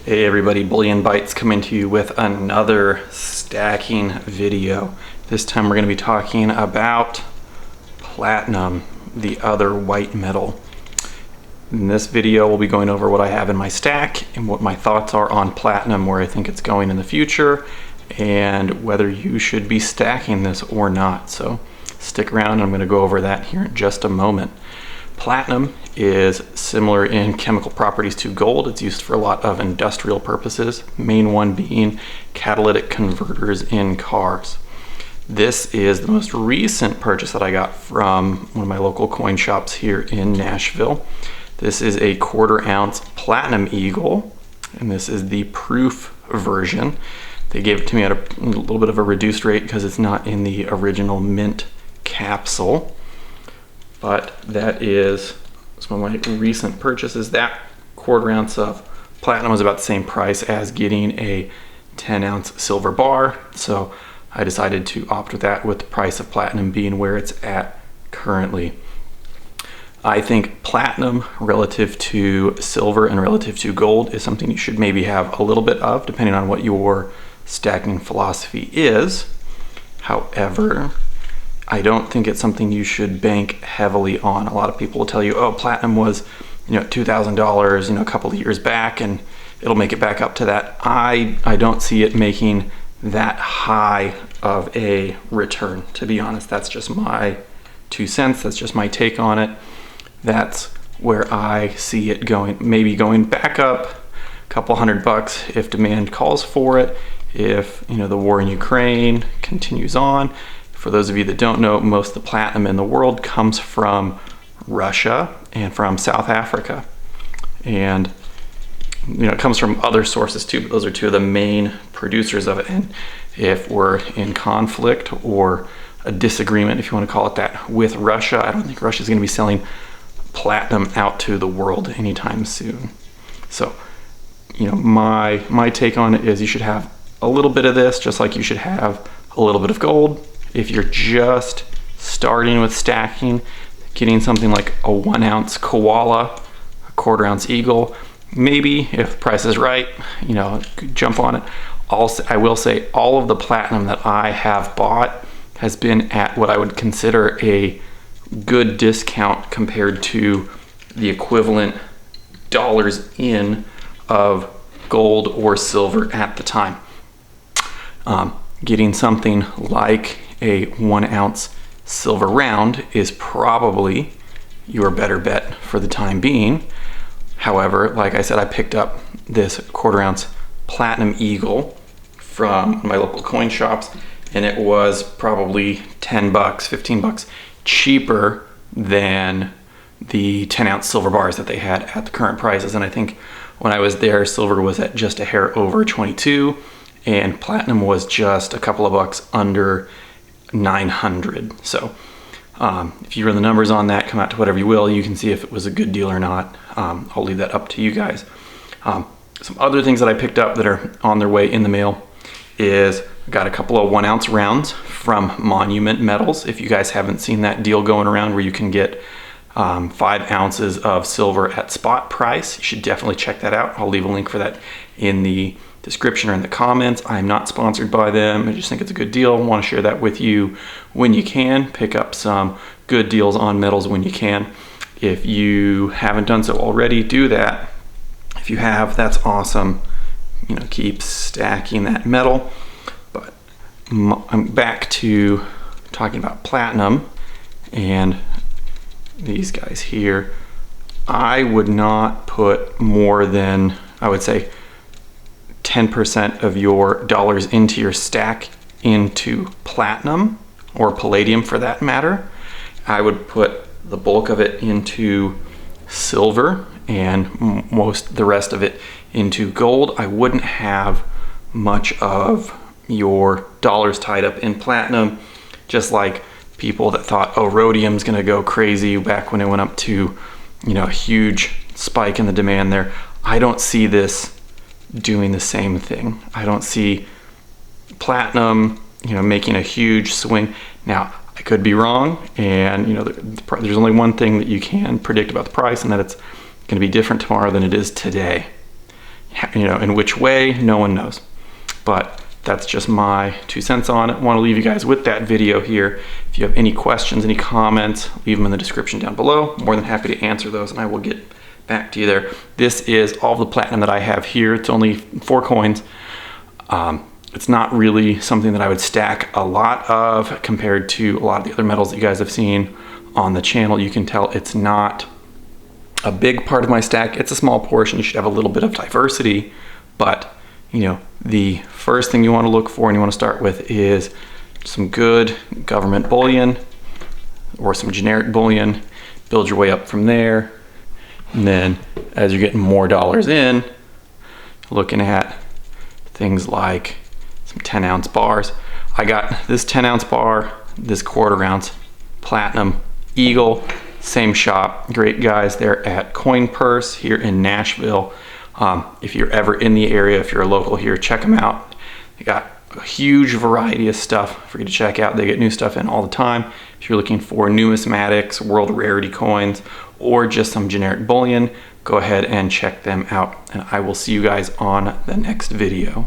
Hey everybody, Bullion Bytes coming to you with another stacking video. This time we're going to be talking about platinum, the other white metal. In this video we'll be going over what I have in my stack and what my thoughts are on platinum, where I think it's going in the future, and whether you should be stacking this or not. So stick around and I'm going to go over that here in just a moment. Platinum is similar in chemical properties to gold. It's used for a lot of industrial purposes, main one being catalytic converters in cars. This is the most recent purchase that I got from one of my local coin shops here in Nashville. This is a 1/4 ounce platinum eagle, and this is the proof version. They gave it to me at a little bit of a reduced rate because it's not in the original mint capsule. But that is one of my recent purchases. That 1/4 ounce of platinum was about the same price as getting a 10 ounce silver bar. So I decided to opt with that, with the price of platinum being where it's at currently. I think platinum relative to silver and relative to gold is something you should maybe have a little bit of, depending on what your stacking philosophy is. However, I don't think it's something you should bank heavily on. A lot of people will tell you, oh, platinum was, $2,000, a couple of years back, and it'll make it back up to that. I don't see it making that high of a return, to be honest. That's just my 2 cents. That's just my take on it. That's where I see it going. Maybe going back up a couple $100 if demand calls for it. If the war in Ukraine continues on. For those of you that don't know, most of the platinum in the world comes from Russia and from South Africa. And it comes from other sources too, but those are two of the main producers of it. And if we're in conflict or a disagreement, if you want to call it that, with Russia, I don't think Russia's going to be selling platinum out to the world anytime soon. So, my take on it is you should have a little bit of this, just like you should have a little bit of gold. If you're just starting with stacking, getting something like a 1 ounce koala, a 1/4 ounce eagle, maybe if the price is right, jump on it. Also, I will say all of the platinum that I have bought has been at what I would consider a good discount compared to the equivalent dollars in of gold or silver at the time. Getting something like a 1 ounce silver round is probably your better bet for the time being. However, like I said, I picked up this 1/4 ounce platinum eagle from my local coin shops, and it was probably $10, $15 cheaper than the 10 ounce silver bars that they had at the current prices. And I think when I was there, silver was at just a hair over 22, and platinum was just a couple of bucks under 900. So if you run the numbers on that, come out to whatever you will, you can see if it was a good deal or not. I'll leave that up to you guys. Some other things that I picked up that are on their way in the mail is I got a couple of 1 ounce rounds from Monument Metals. If you guys haven't seen that deal going around where you can get 5 ounces of silver at spot price, you should definitely check that out. I'll leave a link for that in the description or in the comments. I'm not sponsored by them. I just think it's a good deal. I want to share that with you when you can. Pick up some good deals on metals when you can. If you haven't done so already, do that. If you have, that's awesome. Keep stacking that metal. But I'm back to talking about platinum and these guys here. I would not put more than, I would say, 10% of your dollars into your stack into platinum, or palladium for that matter. I would put the bulk of it into silver and the rest of it into gold. I wouldn't have much of your dollars tied up in platinum, just like people that thought, oh, rhodium's gonna go crazy back when it went up to, a huge spike in the demand there. I don't see this doing the same thing. I don't see platinum, making a huge swing. Now, I could be wrong, and there's only one thing that you can predict about the price, and that it's going to be different tomorrow than it is today. in which way, no one knows. But that's just my 2 cents on it. I want to leave you guys with that video here. If you have any questions, any comments, leave them in the description down below. More than happy to answer those, and I will get back to you there. This is all the platinum that I have here. It's only 4 coins. It's not really something that I would stack a lot of compared to a lot of the other metals that you guys have seen on the channel. You can tell it's not a big part of my stack. It's a small portion. You should have a little bit of diversity, but the first thing you want to look for and you want to start with is some good government bullion or some generic bullion. Build your way up from there. And then as you're getting more dollars in, looking at things like some 10-ounce bars. I got this 10-ounce bar, this 1/4 ounce platinum eagle, same shop, great guys there at Coin Purse here in Nashville. If you're ever in the area, if you're a local here, check them out. They got a huge variety of stuff for you to check out. They get new stuff in all the time. If you're looking for numismatics, world rarity coins, or just some generic bullion, go ahead and check them out. And I will see you guys on the next video.